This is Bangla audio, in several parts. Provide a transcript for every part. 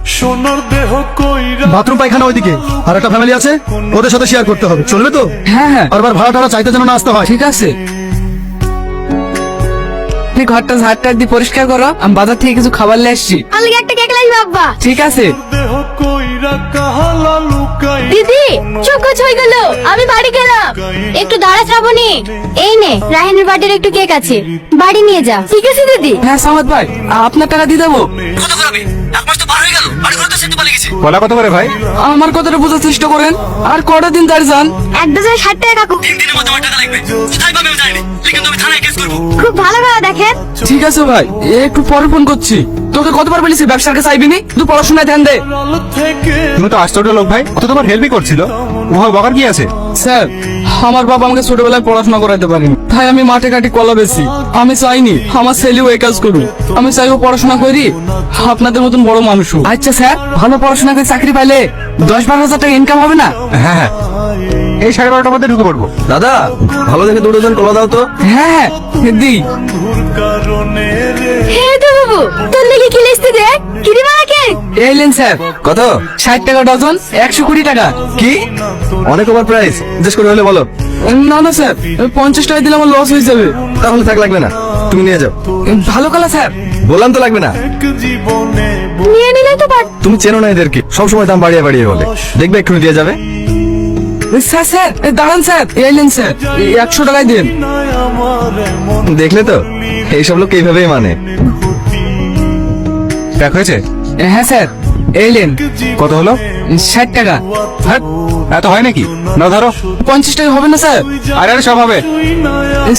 সোনার দেহ কইরা বাথরুম পায়খানা ওইদিকে, আর একটা ফ্যামিলি আছে, ওদের সাথে শেয়ার করতে হবে, চলবে তো? হ্যাঁ হ্যাঁ বারবার ভাড়া টাড়া চাইতে যেন না আসতে হয়। ঠিক আছে। তুমি ঘরটা ঝাড়টা দিয়ে পরিষ্কার করো, আমি বাজার থেকে কিছু খাবার নিয়ে আসছি। আমি একটা কেক লাগবে আব্বা। ঠিক আছে। দেহ কইরা কাহালা লুকাই দিদি চোখ হয়ে গেল, আমি বাড়ি গেলাম। একটু দাঁড়া শ্রাবণী, এই নে রাহিনের বার্থডের একটু কেক আছে, বাড়ি নিয়ে যা। ঠিক আছে দিদি। হ্যাঁ সামাদ ভাই, আপনার টাকা দিয়ে দেবো। কলা কত করে ভাই? আমার কথাটা বোঝার চেষ্টা করেন, আর কটা দিন দাঁড়িয়ে যান। এক ডজন 60 টাকা কাকু। খুব ভালো ভালো দেখেন। ঠিক আছে ভাই, একটু পরে ফোন করছি। তোকে কতবার বলেছি ব্যবসার কাছে চাইবি নি, তুই পড়াশোনায় ধ্যান দে। আলো থেকে তুমি তো আশ্চর্য লোক ভাই, ও তো তোমার হেল্পই করছিল। ওভাবে বকার কি আছে? স্যার, আমার বাবা আমাকে ছোটবেলায় পড়াশোনা করাতে পারেনি, তাই আমি মাঠে ঘাটে কলা বেশি। আমি চাইনি আমার ছেলেও এই কাজ করুক, আমি চাই ও পড়াশোনা করি আপনাদের মতন বড় মানুষ হোক। আচ্ছা স্যার, ভালো পড়াশোনা করে চাকরি পাইলে 10-12 হাজার টাকা ইনকাম হবে না? হ্যাঁ হ্যাঁ, এই 12:30টার মধ্যে ঢুকে পড়বো। দাদা, ভালো দেখে 2 ডজন কলা দাও তো। হ্যাঁ হ্যাঁ দি। বন্ধুর কারণে রে হে তো বাবু, তোর লেগে কি লিখতে দে? কিরিমা কেক। এই লেন স্যার, কত? 60 টাকা ডজন, 120 টাকা। কি অনেক ওভার প্রাইস, জিজ্ঞেস করে হলে বলো। না না স্যার, 50 টাকা দিলে আমার লস হয়ে যাবে। তাহলে থাক, লাগবে না, তুমি নিয়ে যাও। ভালো কলা স্যার। বললাম তো লাগবে না। এক জীবনে নিয়ে নিলে তো পার। তুমি চেনো না এদেরকে, সবসময় দাম বাড়িয়ে বাড়িয়ে বলে। দেখবে এক্ষুনি দিয়ে যাবে। স্যার স্যার দাঁড়ান স্যার, এই লেন স্যার, 100 টাকায় দিন। নাই আমার এমন দেখলে তো, এইসব লোক এইভাবেই মানে। প্যাক হয়েছে? হ্যাঁ স্যার, এই লেন। কত হলো? 60 টাকা। হ্যাঁ, এত হয় নাকি? না ধরো। 50 টাকা হবে না স্যার? আরে আরে, সব হবে।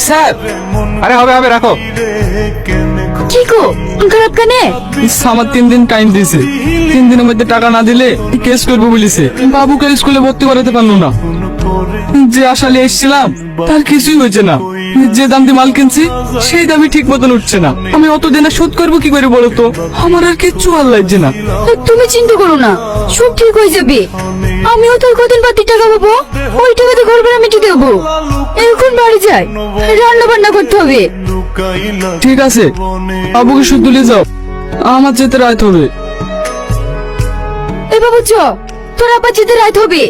স্যার, আরে হবে হবে, রাখো। কি গো, খারাপ কানে? আমার 3 দিন টাইম দিয়েছে, 3 দিনের মধ্যে টাকা না দিলে কেস করবো বলেছে। বাবুকে স্কুলে ভর্তি করাতে পারলো না। যে আশালে এসেছিলাম তার কিছুই হয়েছে না, যে দাম দিয়ে মাল কিনছি সেই দামই ঠিক মতন উঠছে না। আমি অত দিনে শোধ করবো কি করে বলো তো? আমার আর কিচ্ছু ভালো লাগছে না। তুমি চিন্তা করো না, সব ঠিক হয়ে যাবে। আমিও তো কদিন বাদ টাকা পাবো, ওই টাকাতে ঘর ভাড়া মিটিয়ে দেবো। এখন বাড়ি যাই, রান্না বান্না করতে হবে। লুকাইলা ঠিক আছে, বাবুকে শুধু নিয়ে যাও, আমার যেতে রাত হবে। এ বাবু চ, তোর আবার যেতে রাত হবে।